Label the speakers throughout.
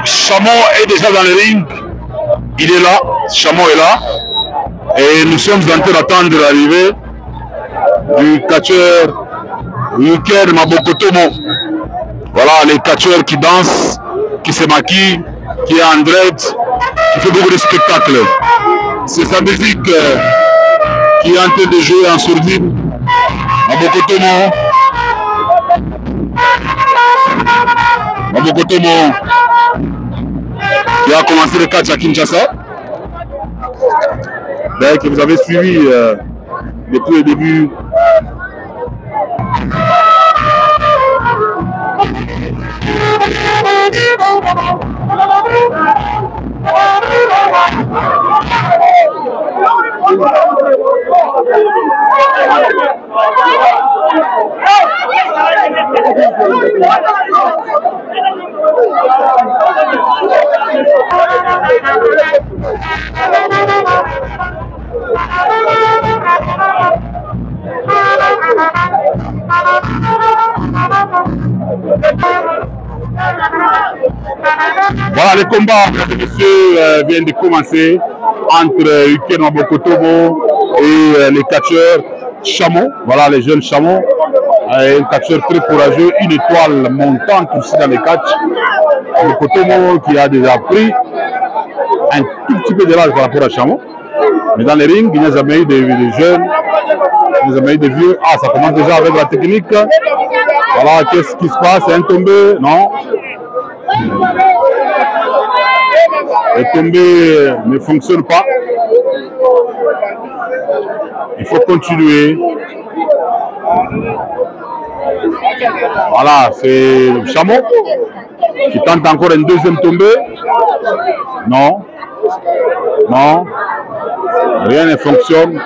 Speaker 1: Chamon est déjà dans le ring. Il est là. Chamon est là. Et nous sommes en train d'attendre l'arrivée du catcheur Yuken Mabokotomo. Voilà, les catcheurs qui dansent, qui se maquillent, qui est en dread, qui fait beaucoup de spectacles. C'est sa musique qui est en train de jouer en sourdine. Mabokotomo. Mabokotomo qui a commencé le catch à Kinshasa. D'ailleurs que vous avez suivi depuis le début. Voilà, le combat, monsieur, vient de commencer entre Yuken Mabokotomo et les catcheurs Chamon. Voilà, les jeunes Chamon. Un catcheur très courageux, une étoile montante aussi dans les catchs. Mabokotomo qui a déjà pris un tout petit peu de l'âge par rapport à Chamon. Mais dans les rings, il n'y a jamais eu de jeunes, il n'y a jamais eu de vieux. Ah, ça commence déjà avec la technique. Voilà, qu'est-ce qui se passe? Un tombé? Non. Le tombé ne fonctionne pas. Il faut continuer. Voilà, c'est Chamon qui tente encore une deuxième tombée. Non. Non. Rien ne fonctionne.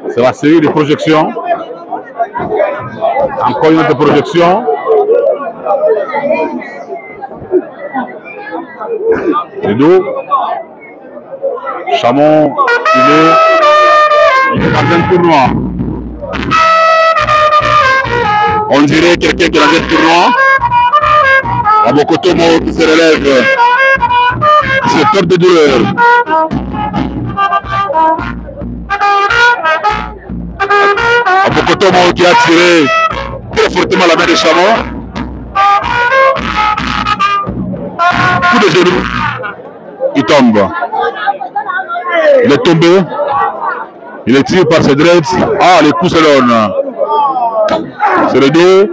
Speaker 1: C'est la série de projections. Encore une autre projection. Les dos. Chamon, il est dans un tournoi. On dirait quelqu'un qui est dans un tournoi. Mabokotomo qui se relève, qui se tord de douleur. Mabokotomo qui a tiré très fortement la main de Chamon. Coup de genou, il tombe. Il est tombé. Il est tiré par ses dreads. Ah, les coups se donnent. C'est le dos.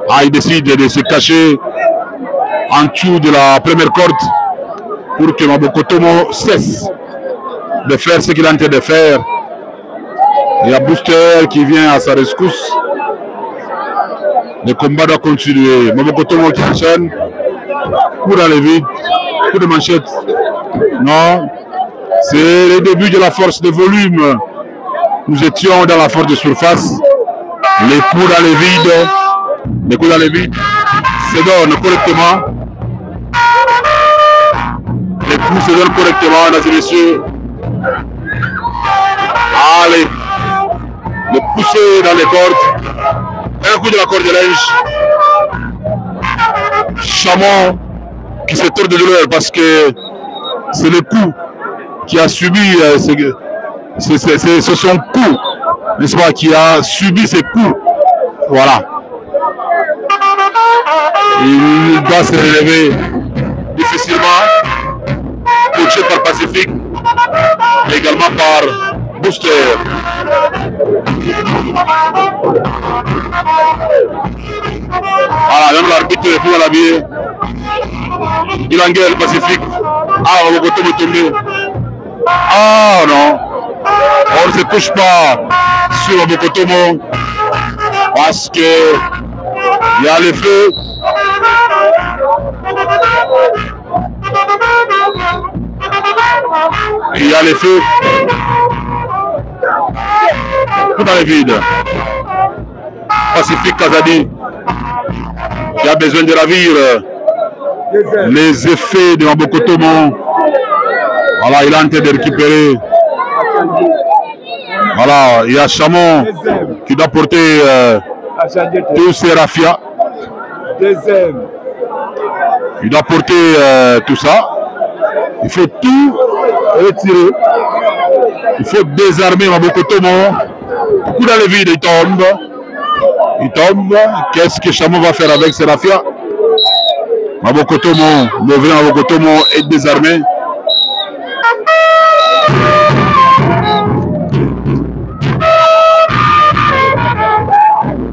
Speaker 1: Ah, il décide de se cacher en dessous de la première corde pour que Mabokotomo cesse de faire ce qu'il est en train de faire. Il y a Booster qui vient à sa rescousse. Le combat doit continuer. Mabokotomo qui enchaîne. Coup dans le vide. Coup de manchette. Non. C'est le début de la force de volume. Nous étions dans la force de surface. Les coups dans le vide. Les coups dans le vide se donnent correctement. Les coups se donnent correctement, mesdames et messieurs. Allez. Le pousser dans les cordes. Un coup de la corde de linge. Chamon qui se tord de douleur parce que c'est le coup qui a subi, c'est son coup, n'est-ce pas, qui a subi ces coups. Voilà. Il doit se relever difficilement, coaché par Pacifique, mais également par Booster. Voilà, même l'arbitre est plus à la vie. Il engueule Pacifique. Ah, on va tomber. Ah non. On ne se couche pas sur Mabokotomo parce que il y a le feu. Il y a le feu. Tout dans le vide. Pacifique Kazadi qui a besoin de ravir les effets de Mabokotomo. Voilà, il est en train de récupérer. Voilà, il y a Chamon qui doit porter tous ses rafias. Il doit porter tout ça. Il faut tout retirer. Il faut désarmer Mabokotomo. Coup dans le vide, il tombe. Il tombe. Qu'est-ce que Chamon va faire avec ses rafias? Mabokotomo, le vrai Mabokotomo est désarmé.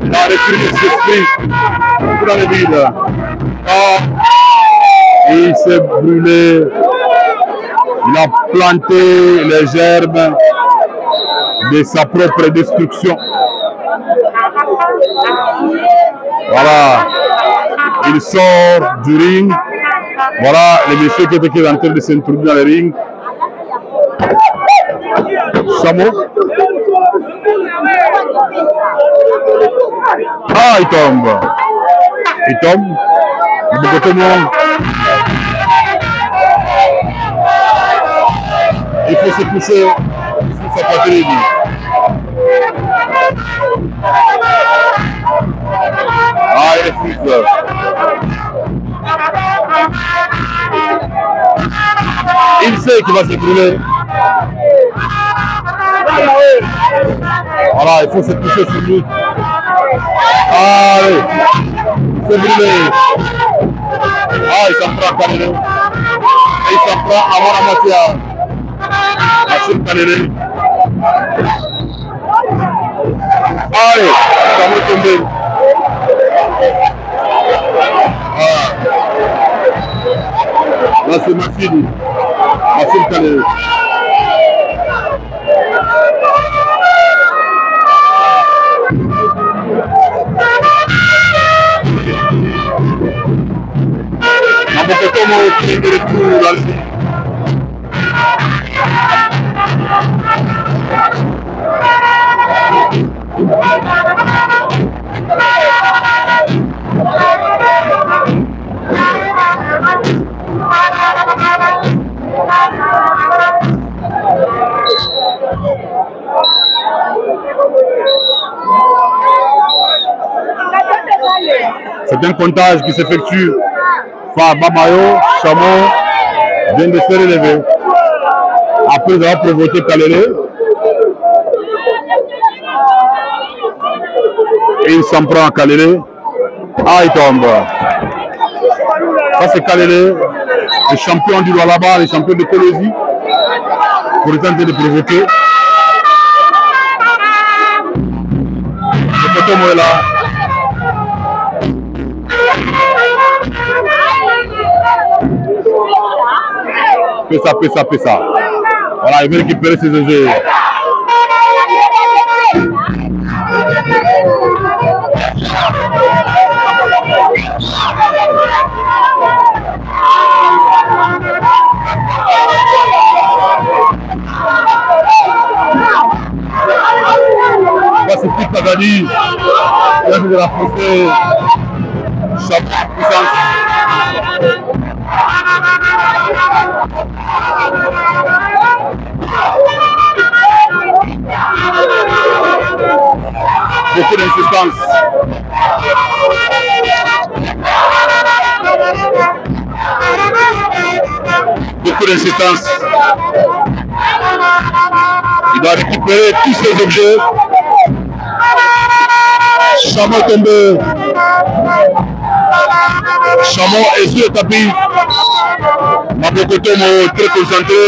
Speaker 1: Il a repris ses esprits. Coup dans le vide. Ah. Il s'est brûlé. Il a planté les germes de sa propre destruction. Voilà. Il sort du ring. Voilà le monsieur qui était en train de s'introduire dans le ring. Chamon. Ah, il tombe. Il tombe. Il faut se coucher sur sa poitrine. Ah, il est fou. Il sait qu'il va se brûler. Voilà, il faut se coucher sur lui. Allez, c'est brûlé. Ah, il s'en prend à Kalele. Il s'en prend à Moramotia. Achille Kalele. Allez, ça va tomber. Ah. Là, c'est Machine. Achille Kalele. Mabokotomo qui est de retour là. C'est un comptage qui s'effectue par Bamayo. Chamon vient de se relever. Après avoir provoqué Kalele. Et il s'en prend à Kalele. Ah, il tombe. Ça, c'est Kalele, le champion du roi là-bas, le champion de Colosie. Pour tenter de provoquer. Le Kotomo est là. Pessa. Voilà, il veut récupérer ses objets. Pacifique Kazadi, il a de la poussée. Chaque puissance. Beaucoup d'insistance. Beaucoup d'insistance. Il doit récupérer tous ses objets. Chamon tombé. Chamon est sur le tapis. Mabokotomo très concentré.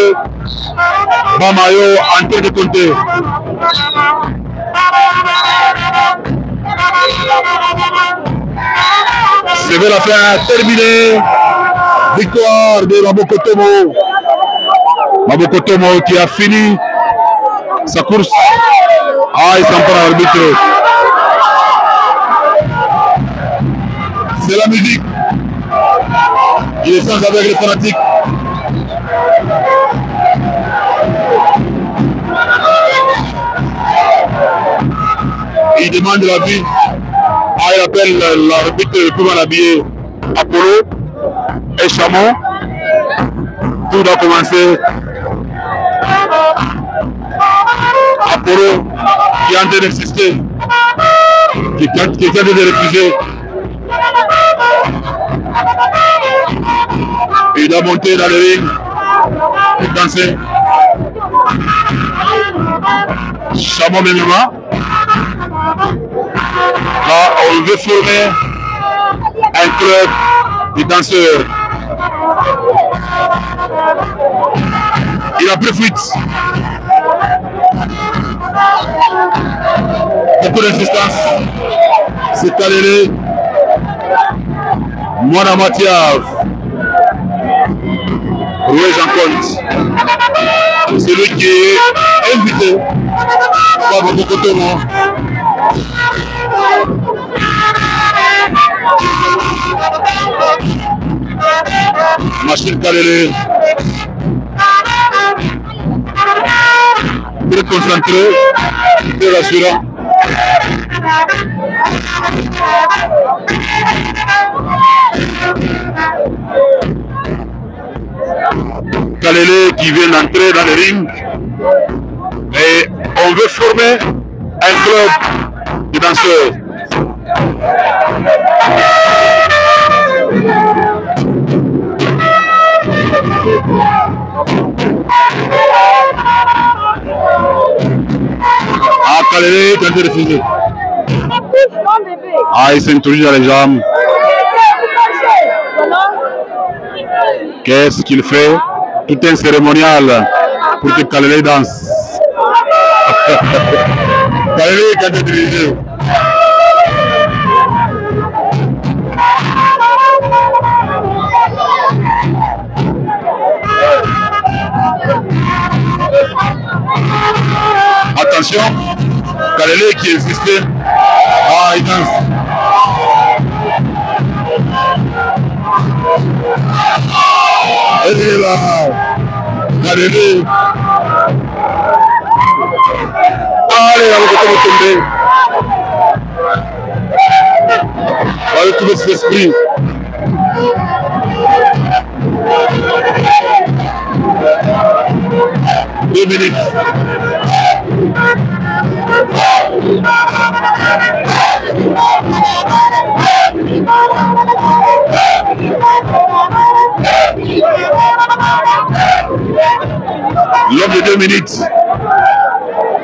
Speaker 1: Bamayo en train de compter. C'est vers la fin terminée. Victoire de Mabokotomo. Mabokotomo qui a fini sa course. Ah, il s'en prend à l'arbitre. C'est la musique. Il échange avec les fanatiques. il demande la vie. Ah, il appelle l'arbitre le plus mal habillé Apollo et Chamon. Tout doit commencer. Apollo qui est en train d'insister, qui est en train de refuser. Il doit monter dans le ring et danser. Chamon Memema. Là, on veut former un club de danseurs. Il a pris fuite. Beaucoup d'insistance. C'est Kalele. Mwana Matiav. Roué Jean Compte. C'est lui qui est invité par Bokotomo. Machine Kalele. Très concentré, très rassurant. Kalele qui vient d'entrer dans le ring. Et on veut former un club de danseurs. Ah, Kalele est en train de refuser. Ah, il s'introduit dans les jambes. Qu'est-ce qu'il fait? Tout un cérémonial pour que Kalele danse. Kalele est en train de refuser. Attention, Kalele qui existait. Ah, il danse. Il est là. Kalele. Allez, on va tomber. On va trouver cet esprit. Deux minutes. L'homme de 2 minutes.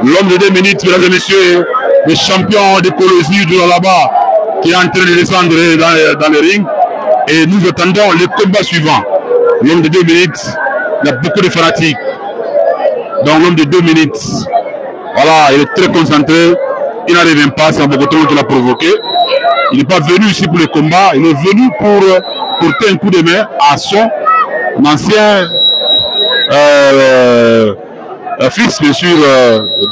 Speaker 1: L'homme de 2 minutes, mesdames et messieurs, le champion de Colosie de là-bas, qui est en train de descendre dans le ring. Et nous attendons le combat suivant. L'homme de 2 minutes, il y a beaucoup de fanatiques. Donc l'homme de 2 minutes, voilà, il est très concentré. Il n'arrive pas, c'est un Bokotomo qui l'a provoqué. Il n'est pas venu ici pour le combat, il est venu pour porter un coup de main à son ancien fils, bien sûr,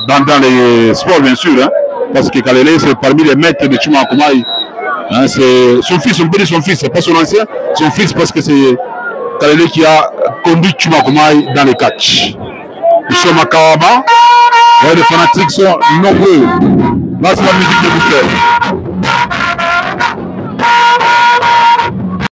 Speaker 1: dans les sports, bien sûr. Hein, parce que Kalele, c'est parmi les maîtres de Chuma Akumai. Hein, c'est son fils, on peut dire son fils, c'est pas son ancien, son fils, parce que c'est Kalele qui a conduit Chuma Akumai dans les catchs. Nous sommes à Kawama, les fanatiques sont nombreux. Là, c'est la musique de Boucher.